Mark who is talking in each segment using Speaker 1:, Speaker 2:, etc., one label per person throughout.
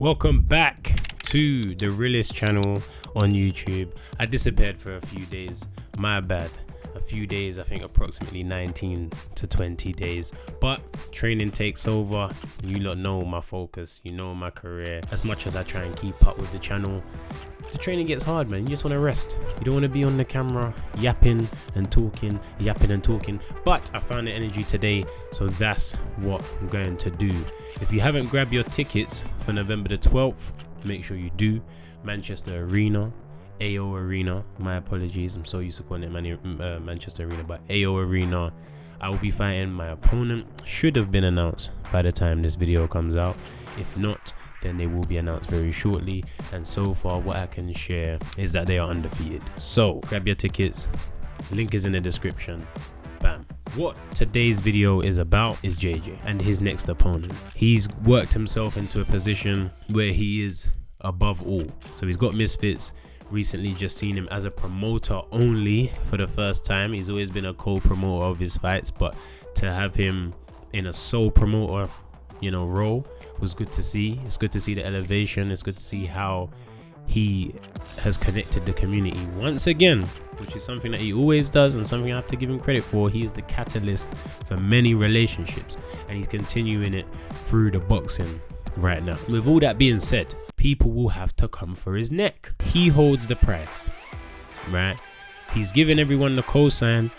Speaker 1: Welcome back to the realest channel on YouTube. I disappeared for a few days, my bad. A few days, I think approximately 19 to 20 days, but training takes over. You lot know my focus, you know my career. As much as I try and keep up with the channel, the training gets hard, man. You just want to rest. You don't want to be on the camera yapping and talking, but I found the energy today, so that's what I'm going to do. If you haven't grabbed your tickets for November the 12th, make sure you do. Manchester Arena, AO Arena, my apologies, I'm so used to calling it Manchester Arena, but AO Arena. I will be fighting my opponent. Should have been announced by the time this video comes out. If not, then they will be announced very shortly. And so far, what I can share is that they are undefeated. So grab your tickets, link is in the description. Bam. What today's video is about is JJ and his next opponent. He's worked himself into a position where he is above all. So he's got misfits. Recently just seen him as a promoter only for the first time. He's always been a co-promoter of his fights, but to have him in a sole promoter, role was good to see. It's good to see the elevation. It's good to see how he has connected the community once again, which is something that he always does and something I have to give him credit for. He is the catalyst for many relationships, and he's continuing it through the boxing right now. With all that being said, people will have to come for his neck. He holds the price, right? He's giving everyone the cosign,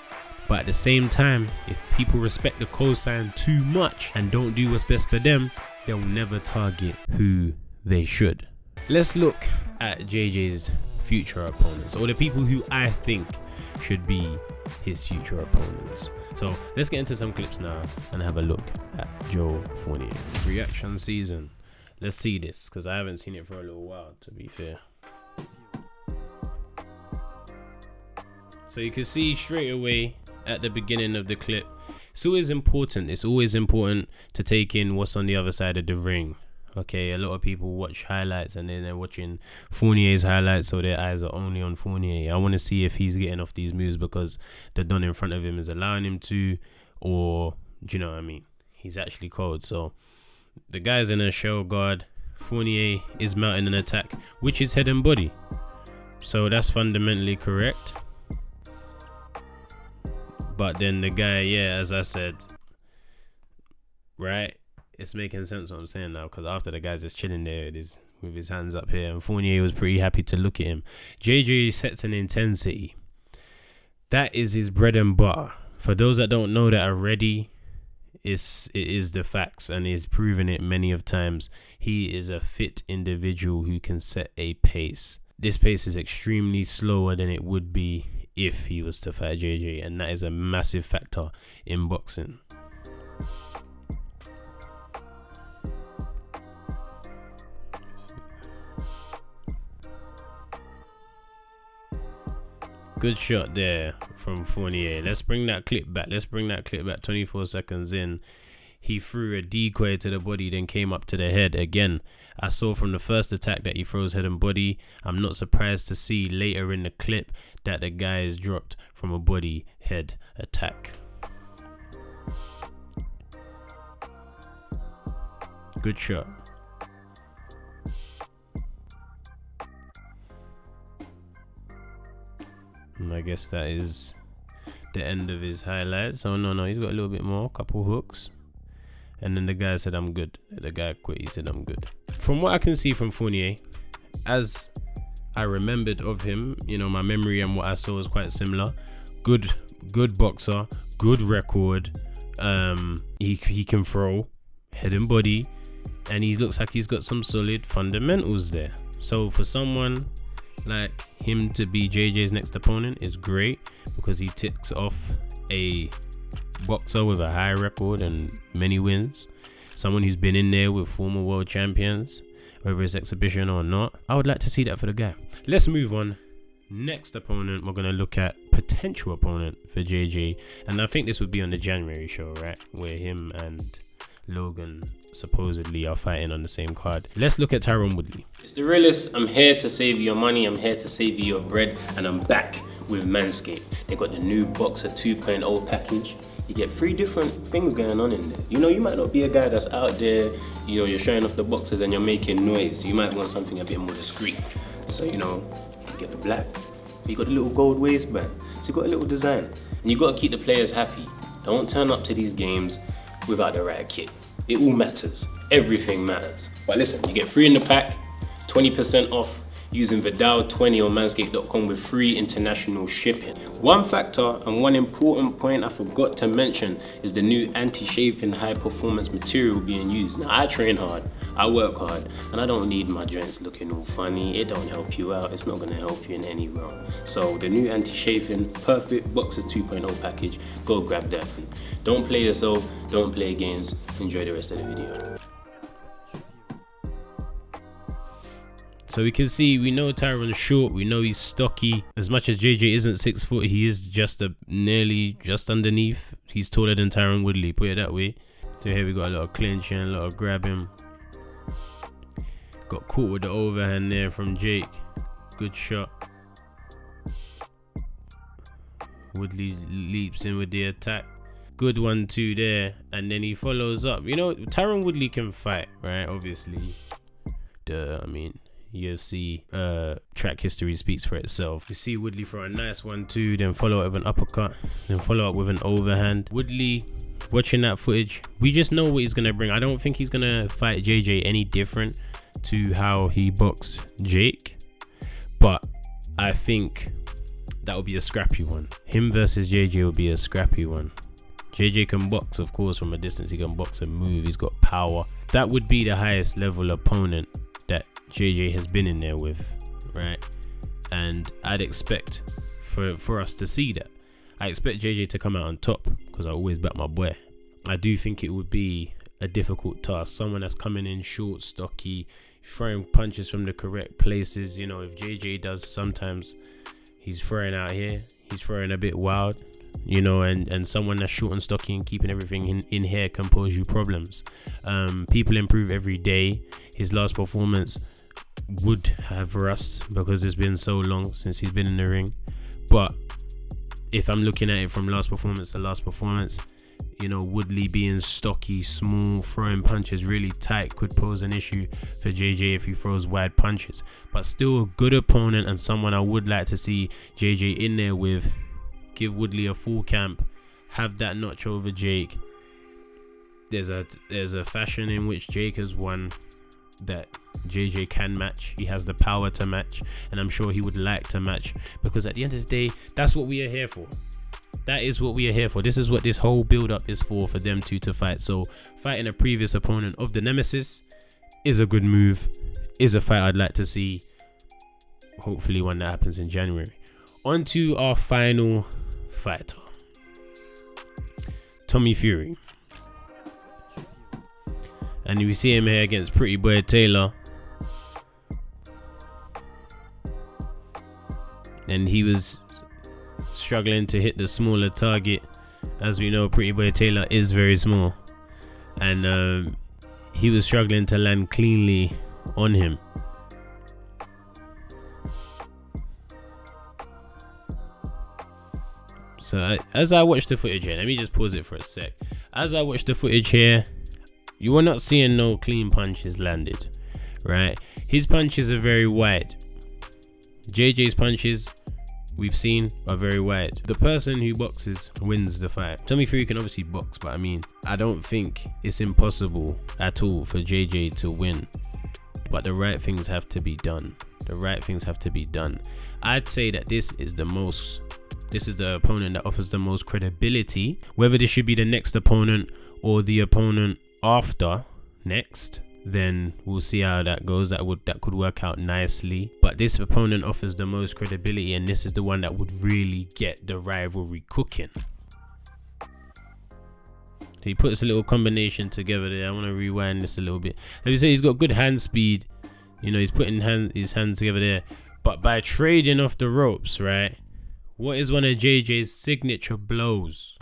Speaker 1: but at the same time, if people respect the cosign too much and don't do what's best for them, they'll never target who they should. Let's look at JJ's future opponents, or the people who I think should be his future opponents. So let's get into some clips now and have a look at Joe Fournier. Reaction season. Let's see this, because I haven't seen it for a little while, to be fair. So you can see straight away at the beginning of the clip, it's always important to take in what's on the other side of the ring. Okay, a lot of people watch highlights and then they're watching Fournier's highlights, so their eyes are only on Fournier. I want to see if he's getting off these moves because the done in front of him is allowing him to, or do you know what I mean? He's actually cold. So the guy's in a shell guard. Fournier is mounting an attack, which is head and body. So that's fundamentally correct. But then the guy, as I said, right? It's making sense what I'm saying now, because after the guy's just chilling there with his hands up here, and Fournier was pretty happy to look at him. JJ sets an intensity. That is his bread and butter. For those that don't know that already, it is the facts, and he's proven it many of times. He is a fit individual who can set a pace. This pace is extremely slower than it would be if he was to fight JJ, and that is a massive factor in boxing. Good shot there from Fournier. Let's bring that clip back. 24 seconds in. He threw a decoy to the body, then came up to the head. Again, I saw from the first attack that he throws head and body. I'm not surprised to see later in the clip that the guy is dropped from a body head attack. Good shot. And I guess that is the end of his highlights. Oh no, he's got a little bit more, couple hooks. And then the guy said, I'm good. The guy quit, he said, I'm good. From what I can see from Fournier, as I remembered of him, my memory and what I saw was quite similar. Good boxer, good record. He can throw head and body, and he looks like he's got some solid fundamentals there. So for someone like him to be JJ's next opponent is great, because he ticks off a boxer with a high record and many wins, someone who's been in there with former world champions, whether it's exhibition or not. I would like to see that for the guy. Let's move on. Next opponent, we're going to look at potential opponent for JJ, and I think this would be on the January show, right, where him and Logan supposedly are fighting on the same card. Let's look at Tyron Woodley. It's the realest. I'm here to save you your money, I'm here to save you your bread, and I'm back with Manscaped. They got the new Boxer 2.0 package.
Speaker 2: you get 3 different things going on in there. You know, you might not be a guy that's out there, you know, you're showing off the boxes and you're making noise. You might want something a bit more discreet. So, you know, you get the black, you got the little gold waistband. So you got a little design. And you got to keep the players happy. Don't turn up to these games without the right kit. It all matters. Everything matters. But listen, you get 3 in the pack, 20% off using Viddal 20 on manscaped.com with free international shipping. One factor and one important point I forgot to mention is the new anti-chafing high performance material being used. Now I train hard, I work hard, and I don't need my joints looking all funny. It don't help you out, it's not gonna help you in any realm. So the new anti-chafing perfect Boxers 2.0 package, go grab that. Don't play yourself, don't play games, enjoy the rest of the video.
Speaker 1: So we can see, we know Tyron's short, we know he's stocky. As much as JJ isn't 6 foot, he is just nearly just underneath. He's taller than Tyron Woodley, put it that way. So here we got a lot of clinching, a lot of grabbing. Got caught with the overhand there from Jake. Good shot. Woodley leaps in with the attack. Good 1-2 there, and then he follows up. You know, Tyron Woodley can fight, right? Obviously. I mean, UFC track history speaks for itself. You see Woodley for a nice 1-2, then follow up with an uppercut, then follow up with an overhand. Woodley, watching that footage, we just know what he's gonna bring. I don't think he's gonna fight JJ any different to how he boxed Jake, but I think that will be a scrappy one. Him versus JJ will be a scrappy one. JJ can box, of course, from a distance. He can box and move. He's got power. That would be the highest level opponent that JJ has been in there with, right? And I'd expect for us to see that. I expect JJ to come out on top because I always back my boy. I do think it would be a difficult task. Someone that's coming in short, stocky, throwing punches from the correct places. You know, if JJ does, sometimes he's throwing out here, he's throwing a bit wild, you know, and someone that's short and stocky and keeping everything in here can pose you problems. People improve every day. His last performance would have rust because it's been so long since he's been in the ring, but if I'm looking at it from last performance to last performance, you know, Woodley being stocky, small, throwing punches really tight could pose an issue for JJ if he throws wide punches. But still a good opponent and someone I would like to see JJ in there with. Give Woodley a full camp, have that notch over Jake. There's a fashion in which Jake has won that JJ can match. He has the power to match, and I'm sure he would like to match, because at the end of the day, that's what we are here for. That is what we are here for. This is what this whole build-up is for them two to fight. So fighting a previous opponent of the Nemesis is a good move, is a fight I'd like to see. Hopefully one that happens in January. On to our final fighter, Tommy Fury. And we see him here against Pretty Boy Taylor. And he was struggling to hit the smaller target. As we know, Pretty Boy Taylor is very small, and he was struggling to land cleanly on him. So as I watch the footage here, let me just pause it for a sec. As I watch the footage here, you are not seeing no clean punches landed, right? His punches are very wide. JJ's punches, we've seen, are very wide. The person who boxes wins the fight. Tommy Fury can obviously box, but I mean, I don't think it's impossible at all for JJ to win. But the right things have to be done. The right things have to be done. I'd say that this is the opponent that offers the most credibility. Whether this should be the next opponent or the opponent after next, then we'll see how that goes. That could work out nicely, but this opponent offers the most credibility, and this is the one that would really get the rivalry cooking. So he puts a little combination together there. I want to rewind this a little bit. As you say, he's got good hand speed, you know, he's putting his hands together there, but by trading off the ropes, right, what is one of JJ's signature blows?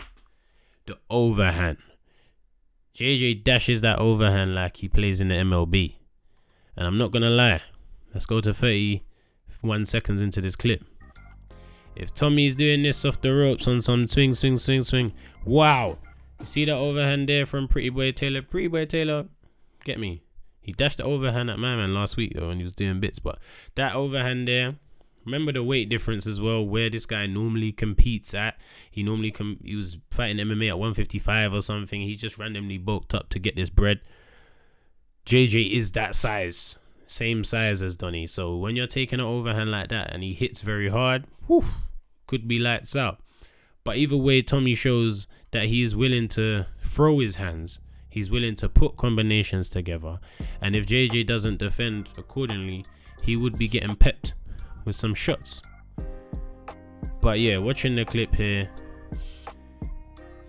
Speaker 1: The overhand. JJ dashes that overhand like he plays in the MLB. And I'm not going to lie. Let's go to 31 seconds into this clip. If Tommy's doing this off the ropes on some swing, wow. You see that overhand there from Pretty Boy Taylor? Pretty Boy Taylor, get me. He dashed the overhand at my man last week though when he was doing bits. But that overhand there, remember the weight difference as well, where this guy normally competes at. He was fighting MMA at 155 or something. He just randomly bulked up to get this bread. JJ is that size. Same size as Donny. So when you're taking an overhand like that and he hits very hard, could be lights out. But either way, Tommy shows that he is willing to throw his hands. He's willing to put combinations together. And if JJ doesn't defend accordingly, he would be getting pepped with some shots. But yeah, watching the clip here,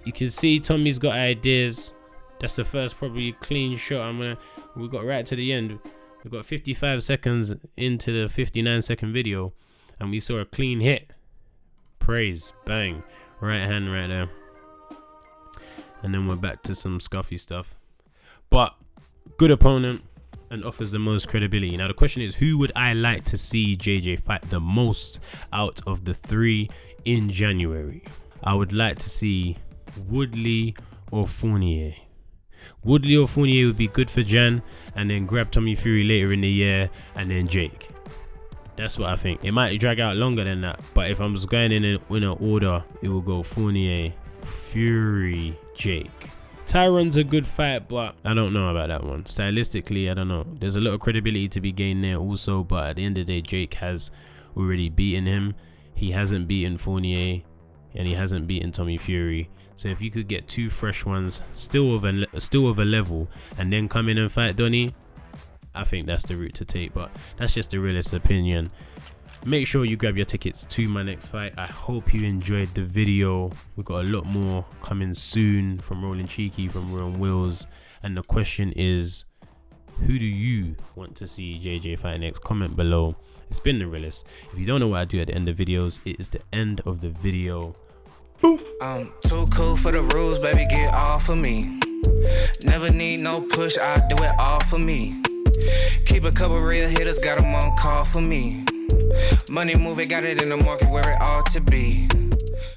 Speaker 1: you can see Tommy's got ideas. That's the first probably clean shot. We got right to the end. We got 55 seconds into the 59-second video, and we saw a clean hit. Praise, bang, right hand right there. And then we're back to some scuffy stuff. But good opponent and offers the most credibility. Now the question is, who would I like to see JJ fight the most out of the 3 in January? I would like to see Woodley or Fournier. Woodley or Fournier would be good for Jan, and then grab Tommy Fury later in the year, and then Jake. That's what I think. It might drag out longer than that, but if I'm just going in an order, it will go Fournier, Fury, Jake. Tyron's a good fight, but I don't know about that one. Stylistically, I don't know. There's a lot of credibility to be gained there also, but at the end of the day, Jake has already beaten him. He hasn't beaten Fournier, and he hasn't beaten Tommy Fury. So if you could get 2 fresh ones, still of a level, and then come in and fight Donny, I think that's the route to take. But that's just the realist opinion. Make sure you grab your tickets to my next fight. I hope you enjoyed the video. We've got a lot more coming soon from Rolling Cheeky, from Real Wills. And the question is, who do you want to see JJ fight next? Comment below. It's been the realist. If you don't know what I do at the end of videos, it is the end of the video. Boom.
Speaker 3: I'm too cool for the rules, baby, get off of me. Never need no push, I do it all for me. Keep a couple real hitters, got them on call for me. Money moving, got it in the market where it ought to be.